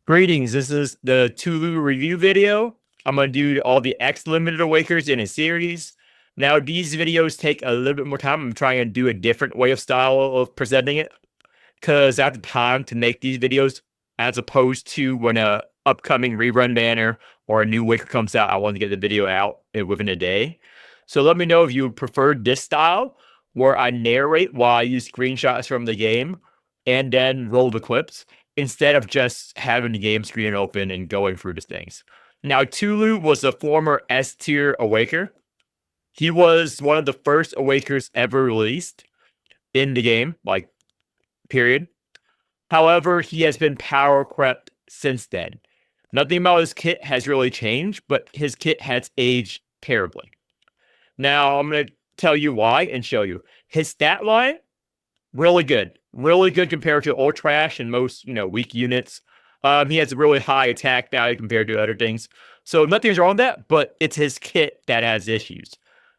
Greetings, this is the Tulu review video. I'm going to do all the X Limited Awakers in a series. Now, these videos take a little bit more time. I'm trying to do a different way of style of presenting it because I have the time to make these videos as opposed to when a upcoming rerun banner or a new Waker comes out, I want to get the video out within a day. So let me know if you prefer this style where I narrate while I use screenshots from the game and then roll the clips instead of just having the game screen open and going through the things. Now, Tulu was a former S tier Awaker. He was one of the first Awakers ever released in the game, like, period. However, he has been power crept since then. Nothing about his kit has really changed, but his kit has aged terribly. Now, I'm going to tell you why and show you. His stat line, really good. Really good compared to old trash and most, weak units. He has a really high attack value compared to other things. So nothing's wrong with that, but it's his kit that has issues.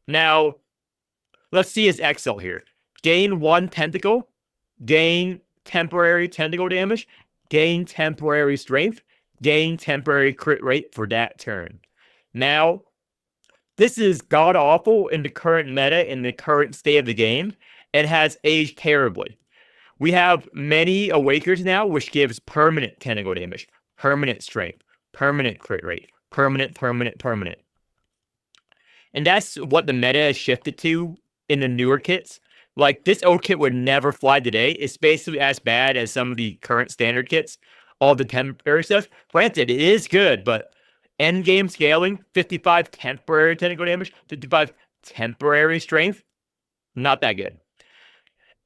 Now, let's see his Exalt here. Gain 1 tentacle, gain temporary tentacle damage, gain temporary strength, gain temporary crit rate for that turn. Now, this is god-awful in the current meta, in the current state of the game, and has aged terribly. We have many Awakers now, which gives permanent tentacle damage, permanent strength, permanent crit rate, permanent. And that's what the meta has shifted to in the newer kits. Like, this old kit would never fly today. It's basically as bad as some of the current standard kits. All the temporary stuff. Granted, it is good, but end game scaling, 55 temporary tentacle damage, 55 temporary strength, not that good.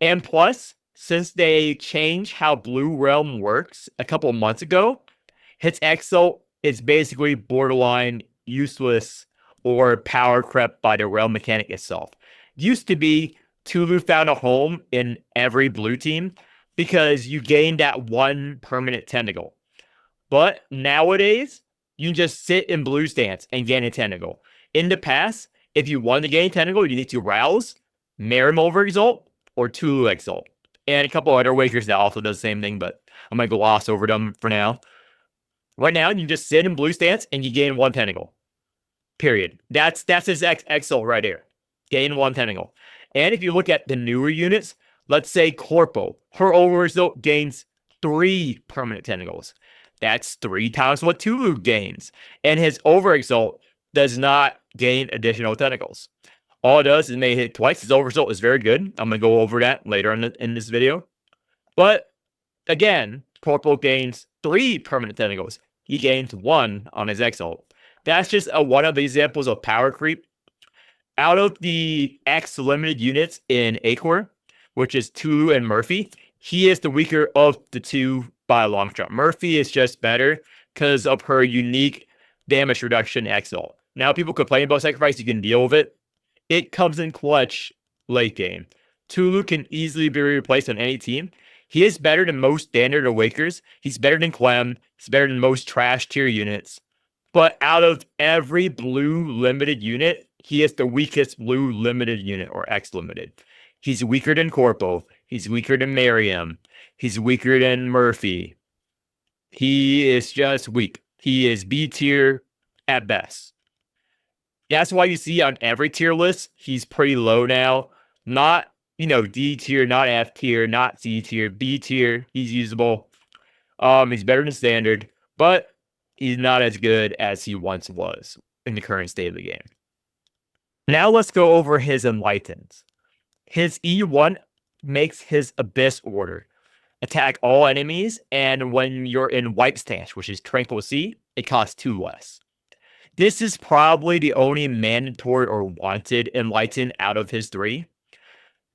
And plus, since they changed how Blue Realm works a couple of months ago, his Exalt is basically borderline useless or power crept by the realm mechanic itself. Used to be Tulu found a home in every blue team because you gain that 1 permanent tentacle. But nowadays, you can just sit in blue stance and gain a tentacle. In the past, if you want to gain a tentacle, you need to rouse, Morimens Exalt, or Tulu Exalt. And a couple other Wakers that also does the same thing, but I'm going to gloss over them for now. Right now, you can just sit in blue stance and you gain 1 tentacle. Period. That's his Exalt right here. Gain 1 tentacle. And if you look at the newer units, let's say Corpo, her over-result gains 3 permanent tentacles. That's 3 times what Tulu gains. And his over-exalt does not gain additional tentacles. All it does is may hit twice. His over-result is very good. I'm going to go over that later in this video. But, again, Corpo gains 3 permanent tentacles. He gains 1 on his Exalt. That's just one of the examples of power creep. Out of the X limited units in Acor, which is Tulu and Murphy, he is the weaker of the two by a long shot. Murphy is just better because of her unique damage reduction Exalt. Now, people complain about sacrifice, you can deal with it. It comes in clutch late game. Tulu can easily be replaced on any team. He is better than most standard Awakers. He's better than Clem. He's better than most trash tier units. But out of every blue limited unit, he is the weakest blue limited unit, or X limited. He's weaker than Corpo. He's weaker than Mariam. He's weaker than Murphy. He is just weak. He is B tier at best. That's why you see on every tier list, he's pretty low now. Not, D tier, not F tier, not C tier, B tier. He's usable. He's better than standard, but he's not as good as he once was in the current state of the game. Now let's go over his Enlightenment. His E1 makes his Abyss order attack all enemies, and when you're in wipe stance, which is Tranquil Sea, it costs 2 less. This is probably the only mandatory or wanted Enlighten out of his 3.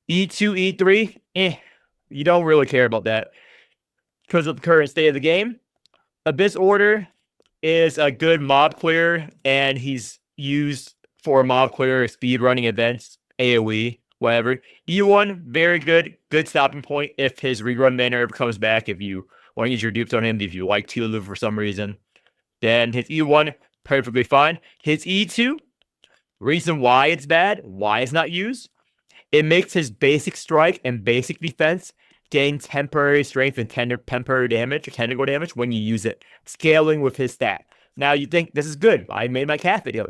E2, E3, you don't really care about that because of the current state of the game. Abyss order is a good mob clear, and he's used for mob clear, speed running events, AoE, whatever. E1, very good stopping point if his rerun banner ever comes back. If you want to use your dupes on him, if you like Tulu for some reason, then his E1, perfectly fine. His E2, reason why it's bad, why it's not used, it makes his basic strike and basic defense gain temporary strength and temporary damage or tentacle damage when you use it, scaling with his stat. Now you think this is good. I made my cat video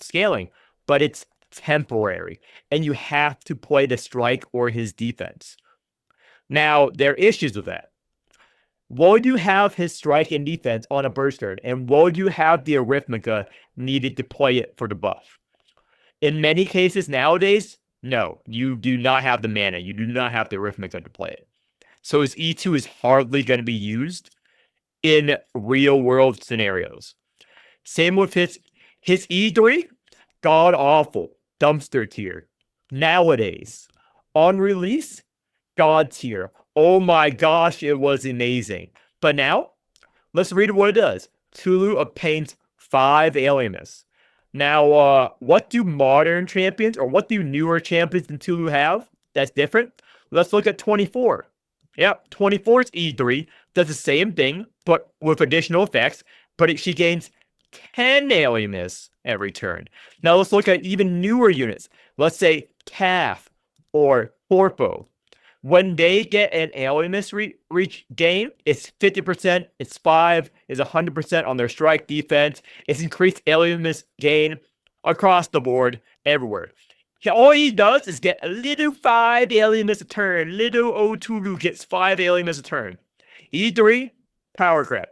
scaling, but it's temporary, and you have to play the strike or his defense. Now there are issues with that. Would you have his strike and defense on a burst turn, and would you have the Arithmica needed to play it for the buff? In many cases nowadays, no, you do not have the mana. You do not have the Arithmica to play it. So his E2 is hardly going to be used in real world scenarios. Same with his E3, god awful, dumpster tier. Nowadays, on release, god tier. Oh my gosh, it was amazing. But now, let's read what it does. Tulu obtains 5 alienness. Now, what do modern champions or what do newer champions in Tulu have that's different? Let's look at 24. Yep, 24's E3 does the same thing, but with additional effects, but she gains 10 alienness every turn. Now let's look at even newer units. Let's say Calf or Corpo. When they get an alienness reach gain, it's 50%, it's 5, it's 100% on their strike defense. It's increased alienness gain across the board, everywhere. All he does is get a little 5 alienness a turn. Little Otulu gets 5 alienness a turn. E3, power crap.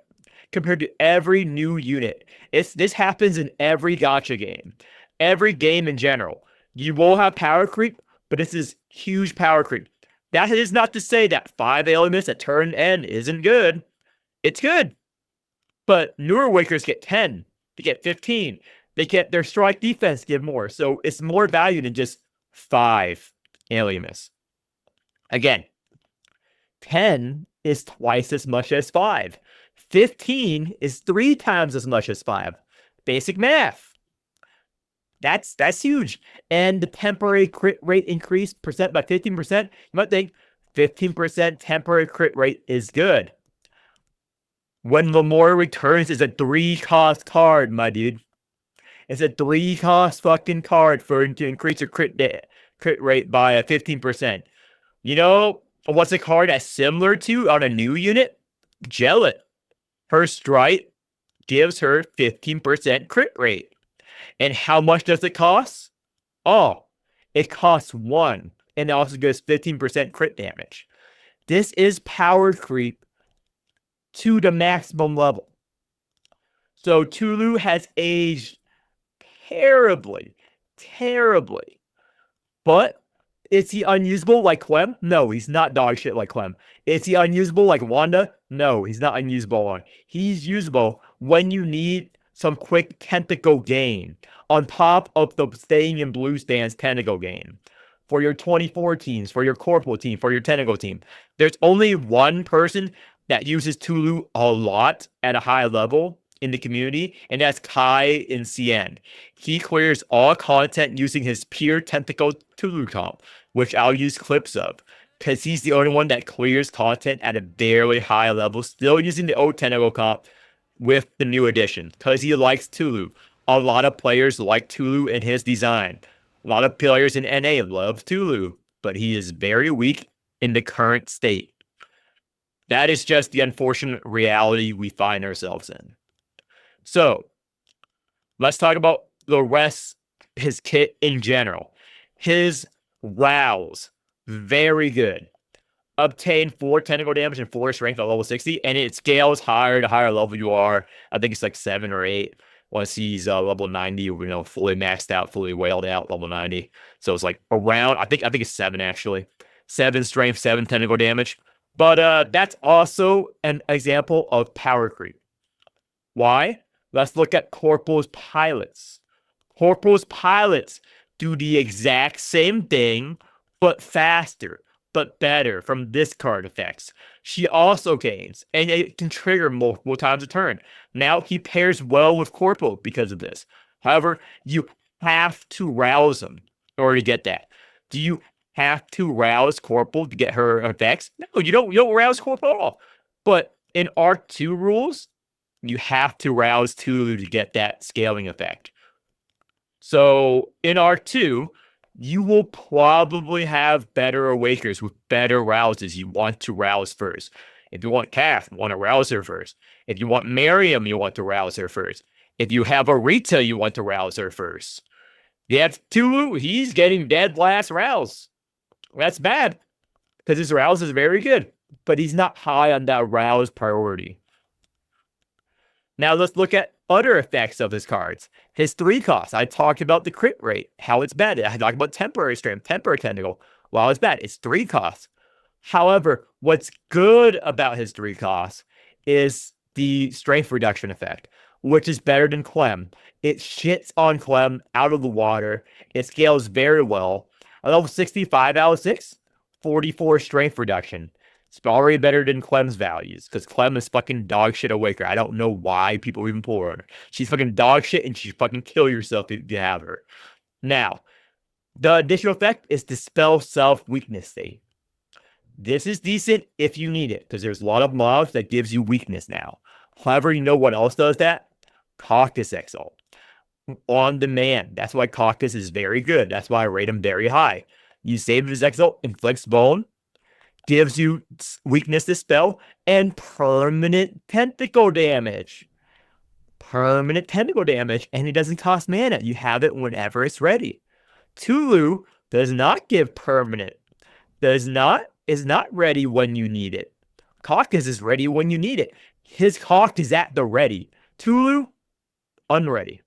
Compared to every new unit. This happens in every gacha game. Every game in general. You will have power creep, but this is huge power creep. That is not to say that 5 alienness at turn N isn't good. It's good. But newer Wakers get 10. They get 15. They get their strike defense give more. So it's more value than just 5 alienness. Again, 10 is twice as much as 5. 15 is 3 times as much as 5. Basic math. That's huge. And the temporary crit rate increase percent by 15%, you might think 15% temporary crit rate is good. When Lamora returns is a 3-cost card, my dude. It's a 3-cost fucking card for to increase your crit rate by 15%. You know what's a card that's similar to on a new unit? Gellet. Her strike gives her 15% crit rate. And how much does it cost? Oh, it costs 1. And it also gives 15% crit damage. This is power creep to the maximum level. So Tulu has aged terribly. But is he unusable like Clem? No, he's not dog shit like Clem. Is he unusable like Wanda? No, he's not unusable. He's usable when you need some quick tentacle gain on top of the staying in blue stands tentacle gain. For your 24 teams, for your corporal team, for your tentacle team. There's only one person that uses Tulu a lot at a high level in the community, and that's Kai in CN. He clears all content using his pure tentacle Tulu comp, which I'll use clips of, because he's the only one that clears content at a very high level, still using the old tentacle comp with the new edition, because he likes Tulu. A lot of players like Tulu in his design. A lot of players in NA love Tulu, but he is very weak in the current state. That is just the unfortunate reality we find ourselves in. So, let's talk about the rest, his kit in general. His rouse, very good. Obtain 4 tentacle damage and 4 strength at level 60, and it scales higher the higher level you are. I think it's like 7 or 8. Once he's level 90, fully maxed out, fully whaled out, level 90. So it's like around, I think it's 7 actually. 7 strength, 7 tentacle damage. But that's also an example of power creep. Why? Let's look at Corporal's pilots. Corporal's pilots do the exact same thing, but faster, but better from this card effects. She also gains, and it can trigger multiple times a turn. Now he pairs well with Corporal because of this. However, you have to rouse him in order to get that. Do you have to rouse Corporal to get her effects? No, you don't rouse Corporal at all. But in Arc 2 rules, you have to rouse Tulu to get that scaling effect. So in Arc 2, you will probably have better Awakers with better rouses. You want to rouse first. If you want Calf, you want to rouse her first. If you want Miriam, you want to rouse her first. If you have a Rita, you want to rouse her first. You have Tulu, he's getting dead last rouse. That's bad because his rouse is very good, but he's not high on that rouse priority. Now let's look at other effects of his cards. His 3 costs. I talked about the crit rate, how it's bad. I talked about temporary strength, temporary tentacle. While it's bad, it's 3 costs. However, what's good about his 3 costs is the strength reduction effect, which is better than Clem. It shits on Clem out of the water. It scales very well. A level 65 out of 6, 44 strength reduction. It's already better than Clem's values, because Clem is fucking dog shit Awaker. I don't know why people even pull her on her. She's fucking dog shit, and she fucking kill yourself if you have her. Now, the additional effect is Dispel Self-Weakness State. This is decent if you need it, because there's a lot of mobs that gives you weakness now. However, you know what else does that? Cactus Exalt. On demand. That's why Cactus is very good. That's why I rate him very high. You save his Exalt, inflicts bone, gives you weakness dispel, and permanent tentacle damage. Permanent tentacle damage, and it doesn't cost mana. You have it whenever it's ready. Tulu does not give permanent. Is not ready when you need it. Cactus is ready when you need it. His Hawk is at the ready. Tulu, unready.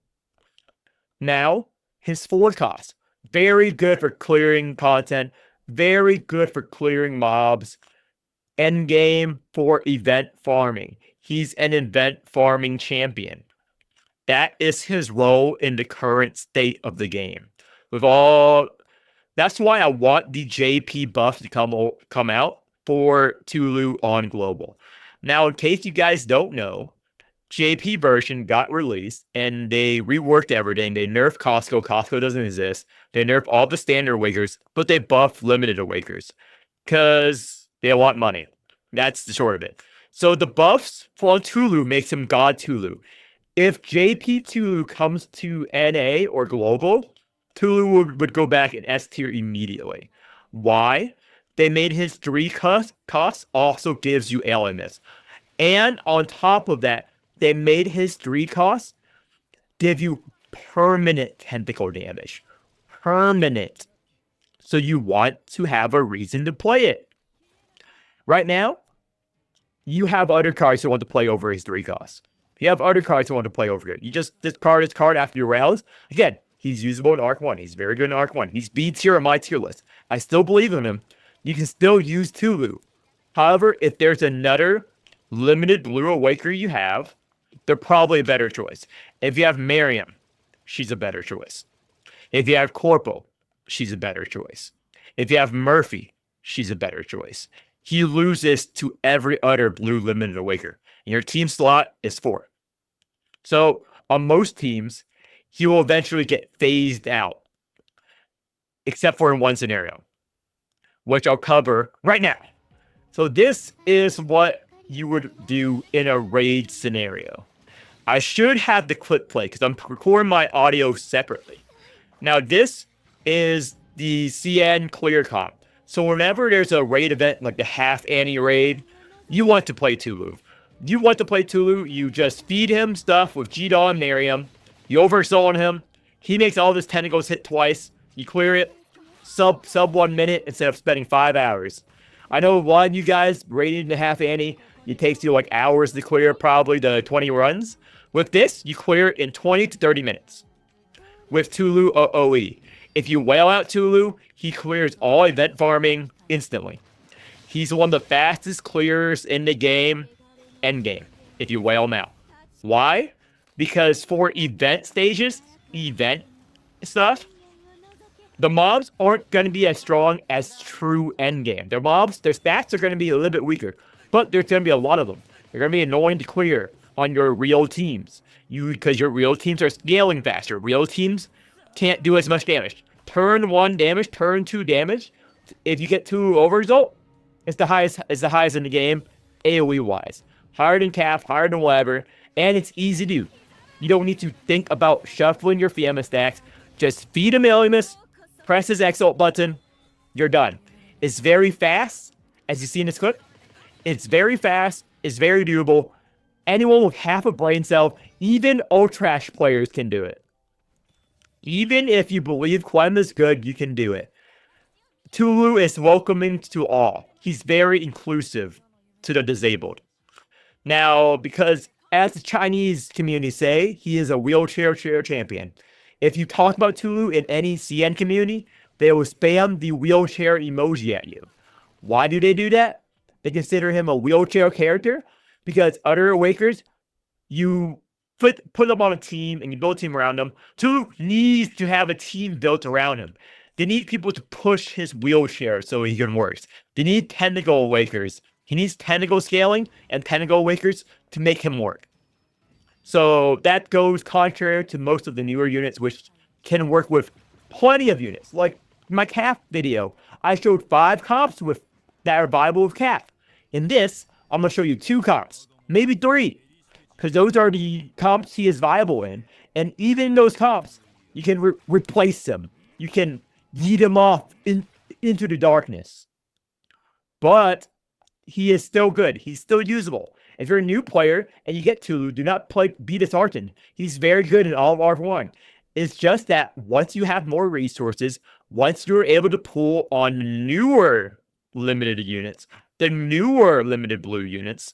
Now, his 4 costs. Very good for clearing content. Very good for clearing mobs. Endgame for event farming. He's an event farming champion. That is his role in the current state of the game. That's why I want the JP buff to come out for Tulu on global. Now, in case you guys don't know, JP version got released and they reworked everything. They nerfed Costco. Costco doesn't exist. They nerfed all the standard Awakers, but they buffed limited Awakers because they want money. That's the short of it. So the buffs for Tulu makes him God Tulu. If JP Tulu comes to NA or global, Tulu would go back in S tier immediately. Why? They made his 3 costs also gives you alienness. And on top of that, they made his 3 costs give you permanent tentacle damage. Permanent. So you want to have a reason to play it. Right now, you have other cards who want to play over his 3 costs. You have other cards who want to play over it. You just discard his card after your rouse. Again, he's usable in Arc 1. He's very good in Arc 1. He's B tier on my tier list. I still believe in him. You can still use Tulu. However, if there's another limited blue Awaker you have, they're probably a better choice. If you have Miriam, she's a better choice. If you have Corpo, she's a better choice. If you have Murphy, she's a better choice. He loses to every other blue limited Awaker. And your team slot is 4. So, on most teams, he will eventually get phased out. Except for in one scenario, which I'll cover right now. So this is what you would do in a raid scenario. I should have the clip play because I'm recording my audio separately. Now this is the CN clear comp. So whenever there's a raid event like the half Annie raid, you want to play Tulu. You just feed him stuff with G-Daw and Miriam. You oversoul him. He makes all of his tentacles hit twice. You clear it. Sub 1 minute instead of spending 5 hours. I know a lot of you guys raiding the half Annie, it takes you like hours to clear probably the 20 runs. With this, you clear it in 20 to 30 minutes. With Tulu OE. If you whale out Tulu, he clears all event farming instantly. He's one of the fastest clearers in the game, endgame, if you whale him out. Why? Because for event stages, event stuff, the mobs aren't going to be as strong as true endgame. Their stats are going to be a little bit weaker, but there's going to be a lot of them. They're going to be annoying to clear on your real teams. Because your real teams are scaling faster. Real teams can't do as much damage. Turn 1 damage, turn 2 damage. If you get 2 overresult, it's the highest in the game, AoE wise. Higher than Calf, higher than whatever, and it's easy to do. You don't need to think about shuffling your Fiamma stacks. Just feed him Alimus, Press his Exalt button, you're done. It's very fast, as you see in this clip. It's very fast, it's very doable. Anyone with half a brain cell, even Ultrash players can do it. Even if you believe Clem is good, you can do it. Tulu is welcoming to all. He's very inclusive to the disabled. Now, because as the Chinese community say, he is a wheelchair champion. If you talk about Tulu in any CN community, they will spam the wheelchair emoji at you. Why do they do that? They consider him a wheelchair character because other Awakers, you put them on a team and you build a team around them. Tulu needs to have a team built around him. They need people to push his wheelchair so he can work. They need tentacle Awakers. He needs tentacle scaling and tentacle Awakers to make him work. So that goes contrary to most of the newer units, which can work with plenty of units. Like my calf video, I showed 5 comps with that are viable with calf. In this, I'm going to show you 2 comps, maybe 3, because those are the comps he is viable in. And even in those comps, you can replace them. You can yeet him off into the darkness. But he is still good. He's still usable. If you're a new player and you get Tulu, do not be disheartened. He's very good in all of R1. It's just that once you have more resources, once you're able to pull on newer limited units, the newer limited blue units,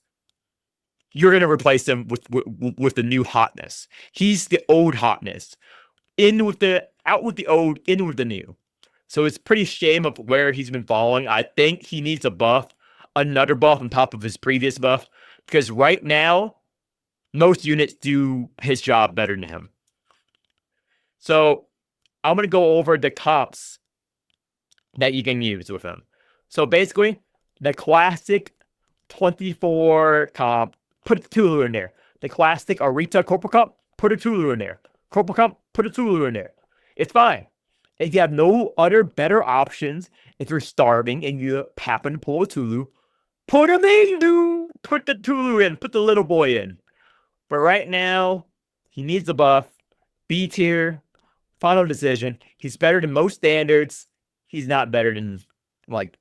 you're going to replace them with the new hotness. He's the old hotness. Out with the old, in with the new. So it's pretty shame of where he's been falling. I think he needs a buff, another buff on top of his previous buff, because right now, most units do his job better than him. So I'm going to go over the comps that you can use with him. So basically, the classic 24 comp, put a Tulu in there. The classic Arita Corporal comp, put a Tulu in there. Corporal comp, put a Tulu in there. It's fine. If you have no other better options, if you're starving and you happen to pull a Tulu, put him in, dude. Put the Tulu in. Put the little boy in. But right now, he needs a buff. B tier. Final decision. He's better than most standards. He's not better than, like,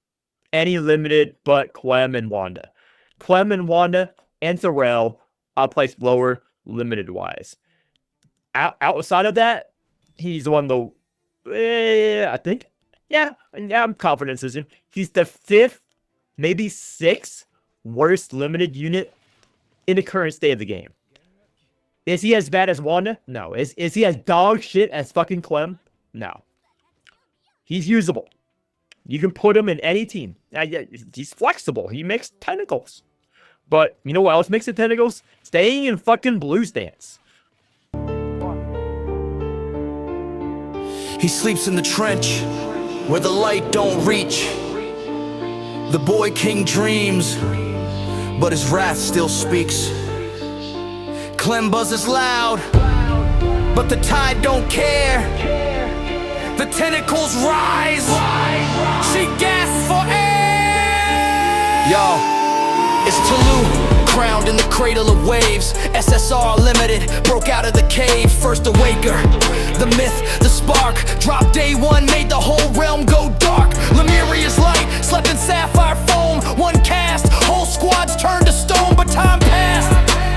any limited but Clem and Wanda. Clem and Wanda and Sorrel, I'll place lower limited-wise. Outside of that, he's the one I think. Yeah, I'm confident decision. He's the 5th, maybe 6th worst limited unit in the current state of the game. Is he as bad as Wanda? No. Is he as dog shit as fucking Clem? No. He's usable. You can put him in any team. He's flexible. He makes tentacles. But you know what else makes the tentacles? Staying in fucking blue stance. He sleeps in the trench where the light don't reach. The boy king dreams, but his wrath still speaks. Clem buzzes loud, but the tide don't care. The tentacles rise, she gasps for air. Yo, it's Tulu, crowned in the cradle of waves. SSR limited, broke out of the cave. First awaker, the myth, the spark. Dropped day 1, made the whole realm go dark. Lemuria's light, slept in sapphire foam. One cast, whole squads turned to stone. But time passed,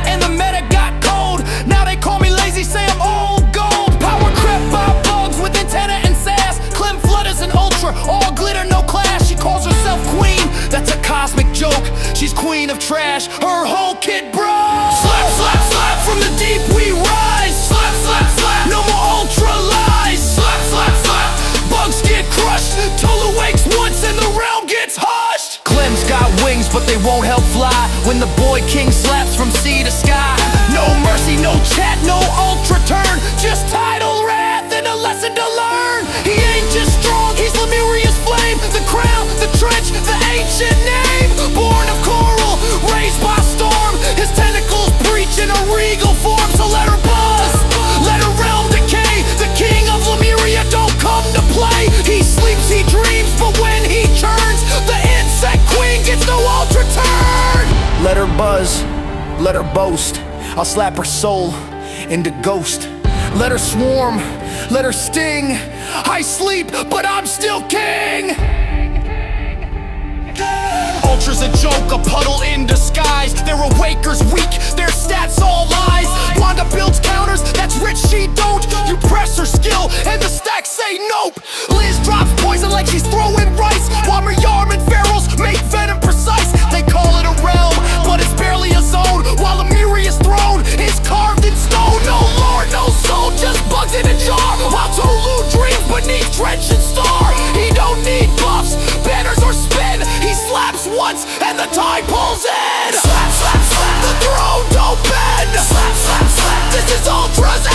and the meta got cold. Now they call me lazy, say I'm old gold. Power crept by bugs with antenna and sass. Clem flutters an ultra, all glitter, no clash. She calls herself queen, that's a cosmic joke. She's queen of trash, her whole kit broke. Slap, slap, slap, from the deep we rise. Slap, slap, slap, no more ultra lies. Slap, slap, slap, bugs get crushed. Tulu wakes once and the realm gets hushed. Clem's got wings but they won't help fly when the boy king slaps from sea to sky. No mercy, no chat, no ultra turn, just tidal wrath and a lesson to learn. He ain't just strong, he's Lemuria's flame. The crown, the trench, the ancient name. Born of coral, raised by storm. His tentacles breach in a regal form. So let her buzz, let her realm decay. The king of Lemuria don't come to play. He sleeps, he dreams, but when he turns, the insect queen gets no ultra turn. Let her buzz, let her boast. I'll slap her soul into ghost. Let her swarm, let her sting. I sleep, but I'm still king. Ultra's a joke, a puddle in disguise. Their awaker's weak, their stats all lies. Wanda builds counters, that's rich, she don't. You press her skill, and the stacks say nope. Liz drops poison like she's throwing rice, while Maryam and Ferals make venom precise. They call it a realm, but it's barely a zone, while Amiria's throne is carved in stone. No lord, no soul, just bugs in a jar, while Tulu dreams beneath trench and star. He don't need buffs, banners or spin. He slaps once and the tide pulls in. Slap, slap, slap. The throne don't bend. Slap, slap, slap. This is Ultra's